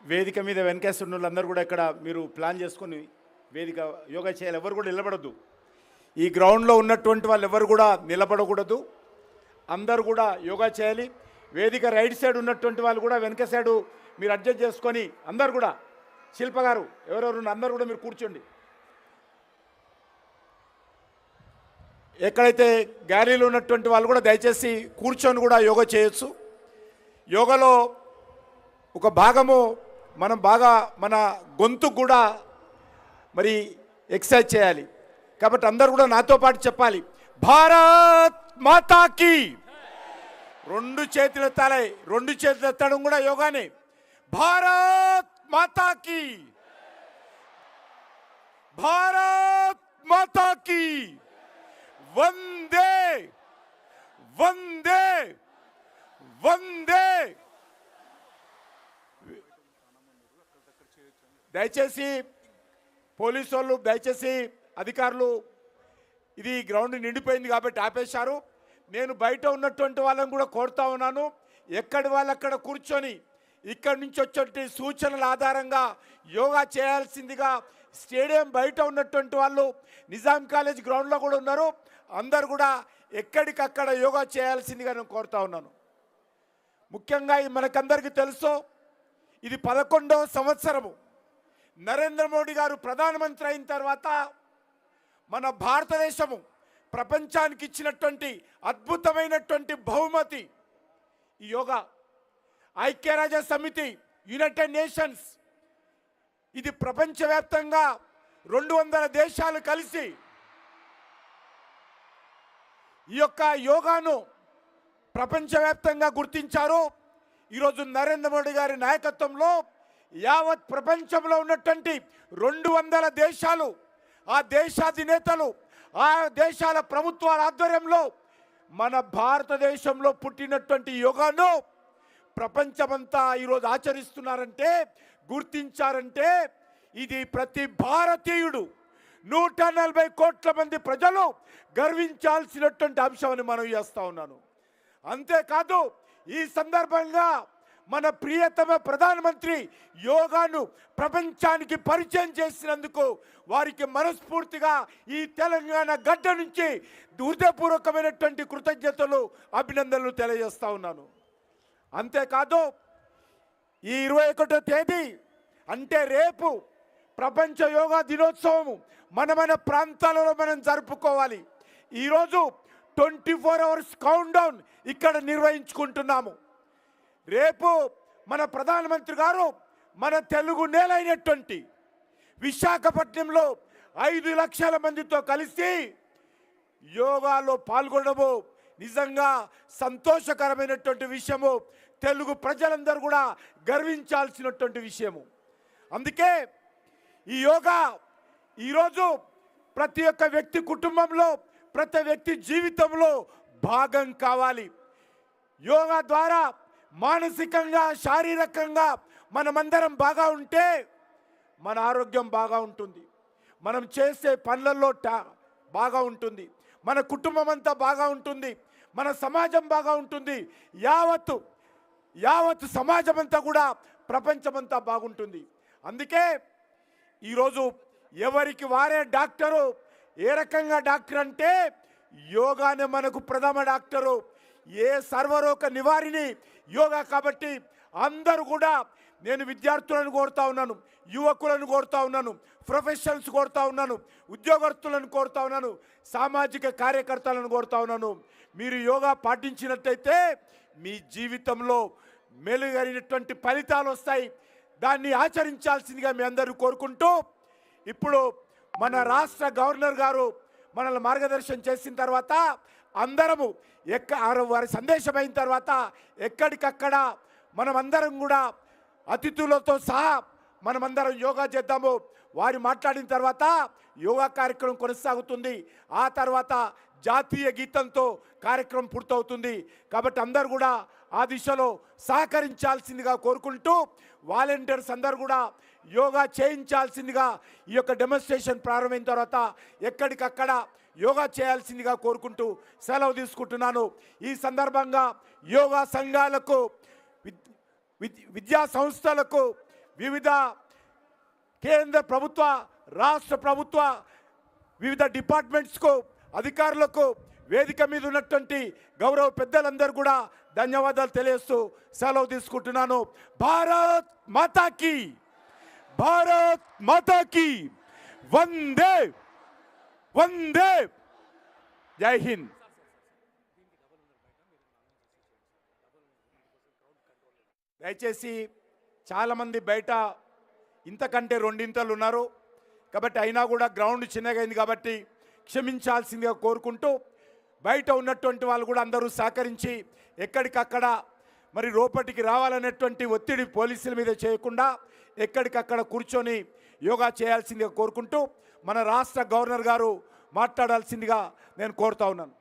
వేదిక మీద వెనకేస్తున్న వాళ్ళందరూ కూడా ఇక్కడ మీరు ప్లాన్ చేసుకొని వేదిక యోగా చేయాలి. ఎవరు కూడా నిలబడద్దు. ఈ గ్రౌండ్లో ఉన్నటువంటి వాళ్ళు ఎవరు కూడా నిలబడకూడదు. అందరూ కూడా యోగా చేయాలి. వేదిక రైట్ సైడ్ ఉన్నటువంటి వాళ్ళు కూడా వెనక సైడు మీరు అడ్జస్ట్ చేసుకొని అందరు కూడా శిల్ప గారు ఎవరెవరు అందరూ కూడా మీరు కూర్చోండి. ఎక్కడైతే గ్యాలరీలో ఉన్నటువంటి వాళ్ళు కూడా దయచేసి కూర్చొని కూడా యోగా చేయొచ్చు. యోగాలో ఒక భాగము మనం బాగా మన గొంతుకు కూడా మరి ఎక్సర్సైజ్ చేయాలి. కాబట్టి అందరూ కూడా నాతో పాటు చెప్పాలి, భారత్ మాతాకి. రెండు చేతులు ఎత్తాలి. రెండు చేతులు ఎత్తడం కూడా యోగానే. భారత్ మాతాకి, భారత్ మాతాకి, వందే వందే వందే. దయచేసి పోలీసు వాళ్ళు, దయచేసి అధికారులు, ఇది గ్రౌండ్ నిండిపోయింది కాబట్టి ఆపేశారు. నేను బయట ఉన్నటువంటి వాళ్ళని కూడా కోరుతా ఉన్నాను, ఎక్కడి వాళ్ళు అక్కడ కూర్చొని ఇక్కడి నుంచి వచ్చే సూచనల ఆధారంగా యోగా చేయాల్సిందిగా. స్టేడియం బయట ఉన్నటువంటి వాళ్ళు నిజాం కాలేజ్ గ్రౌండ్లో కూడా ఉన్నారు. అందరు కూడా ఎక్కడికక్కడ యోగా చేయాల్సిందిగా నేను కోరుతా ఉన్నాను. ముఖ్యంగా మనకందరికీ తెలుసు, ఇది 11వ సంవత్సరము. నరేంద్ర మోడీ గారు ప్రధానమంత్రి అయిన తర్వాత మన భారతదేశము ప్రపంచానికి ఇచ్చినటువంటి అద్భుతమైనటువంటి బహుమతి ఈ యోగా. ఐక్యరాజ్య సమితి, యునైటెడ్ నేషన్స్, ఇది ప్రపంచవ్యాప్తంగా 200 దేశాలు కలిసి ఈ యొక్క యోగాను ప్రపంచవ్యాప్తంగా గుర్తించారు. ఈరోజు నరేంద్ర మోడీ గారి నాయకత్వంలో యావత్ ప్రపంచంలో ఉన్నటువంటి 200 దేశాలు, ఆ దేశాధినేతలు, ఆ దేశాల ప్రభుత్వాల ఆధ్వర్యంలో మన భారతదేశంలో పుట్టినటువంటి యోగాను ప్రపంచమంతా ఈరోజు ఆచరిస్తున్నారంటే, గుర్తించారంటే, ఇది ప్రతి భారతీయుడు 140 కోట్ల మంది ప్రజలు గర్వించాల్సినటువంటి అంశమని మనం చేస్తా ఉన్నాను. అంతేకాదు, ఈ సందర్భంగా మన ప్రియతమ ప్రధానమంత్రి యోగాను ప్రపంచానికి పరిచయం చేసినందుకు వారికి మనస్ఫూర్తిగా ఈ తెలంగాణ గడ్డ నుంచి హృదయపూర్వకమైనటువంటి కృతజ్ఞతలు, అభినందనలు తెలియజేస్తా ఉన్నాను. అంతేకాదు, ఈ 21వ తేదీ అంటే రేపు ప్రపంచ యోగా దినోత్సవం మన ప్రాంతాలలో మనం జరుపుకోవాలి. ఈరోజు 24 అవర్స్ కౌంట్ డౌన్ ఇక్కడ నిర్వహించుకుంటున్నాము. రేపు మన ప్రధానమంత్రి గారు మన తెలుగు నేలైనటువంటి విశాఖపట్నంలో 5 లక్షల మందితో కలిసి యోగాలో పాల్గొనడము నిజంగా సంతోషకరమైనటువంటి విషయము. తెలుగు ప్రజలందరూ కూడా గర్వించాల్సినటువంటి విషయము. అందుకే ఈ యోగా ఈరోజు ప్రతి ఒక్క వ్యక్తి కుటుంబంలో, ప్రతి వ్యక్తి జీవితంలో భాగం కావాలి. యోగా ద్వారా మానసికంగా, శారీరకంగా మనమందరం బాగా ఉంటే మన ఆరోగ్యం బాగా ఉంటుంది, మనం చేసే పనులలో బాగా ఉంటుంది, మన కుటుంబం అంతా బాగా ఉంటుంది, మన సమాజం బాగా ఉంటుంది, యావత్తు సమాజం అంతా కూడా, ప్రపంచమంతా బాగుంటుంది. అందుకే ఈరోజు ఎవరికి వారే డాక్టరు. ఏ రకంగా డాక్టర్ అంటే యోగానే మనకు ప్రథమ డాక్టరు. ఏ సర్వరోగ నివారిణి యోగా. కాబట్టి అందరూ కూడా, నేను విద్యార్థులను కోరుతా ఉన్నాను, యువకులను కోరుతా ఉన్నాను, ప్రొఫెషనల్స్ కోరుతా ఉన్నాను, ఉద్యోగస్తులను కోరుతా ఉన్నాను, సామాజిక కార్యకర్తలను కోరుతా ఉన్నాను. మీరు యోగా పాటించినట్టయితే మీ జీవితంలో మెరుగైనటువంటి ఫలితాలు వస్తాయి. దాన్ని ఆచరించాల్సిందిగా మీ అందరూ కోరుకుంటూ, ఇప్పుడు మన రాష్ట్ర గవర్నర్ గారు మనల్ని మార్గదర్శనం చేసిన తర్వాత అందరము వారి సందేశం అయిన తర్వాత ఎక్కడికక్కడ మనమందరం కూడా అతిథులతో సహా మనమందరం యోగా చేద్దాము. వారు మాట్లాడిన తర్వాత యోగా కార్యక్రమం కొనసాగుతుంది. ఆ తర్వాత జాతీయ గీతంతో కార్యక్రమం పూర్తవుతుంది. కాబట్టి అందరూ కూడా ఆ దిశలో సహకరించాల్సిందిగా కోరుకుంటూ, వాలంటీర్స్ అందరూ కూడా యోగా చేయించాల్సిందిగా ఈ యొక్క డెమోన్స్ట్రేషన్ ప్రారంభమైన తర్వాత ఎక్కడికక్కడ యోగా చేయాల్సిందిగా కోరుకుంటూ సెలవు తీసుకుంటున్నాను. ఈ సందర్భంగా యోగా సంఘాలకు, విద్యా సంస్థలకు, వివిధ కేంద్ర ప్రభుత్వ రాష్ట్ర ప్రభుత్వ వివిధ డిపార్ట్మెంట్స్కు అధికారులకు వేదిక మీద ఉన్నటువంటి గౌరవ పెద్దలందరూ కూడా ధన్యవాదాలు తెలియజేస్తూ సెలవు తీసుకుంటున్నాను. భారత్ మాతాకి, భారత్ మాతాకి వందే వందే. జై హింద్. దయచేసి చాలామంది బయట ఇంతకంటే రెండింతలు ఉన్నారు కాబట్టి అయినా కూడా గ్రౌండ్ చిన్నగా అయింది కాబట్టి క్షమించాల్సిందిగా కోరుకుంటూ బయట ఉన్నటువంటి వాళ్ళు కూడా అందరూ సహకరించి ఎక్కడికక్కడ మరి లోపటికి రావాలనేటువంటి ఒత్తిడి పోలీసుల మీద చేయకుండా ఎక్కడికక్కడ కూర్చొని యోగా చేయాల్సిందిగా కోరుకుంటూ మన రాష్ట్ర గవర్నర్ గారు మాట్లాడాల్సిందిగా నేను కోరుతా ఉన్నాను.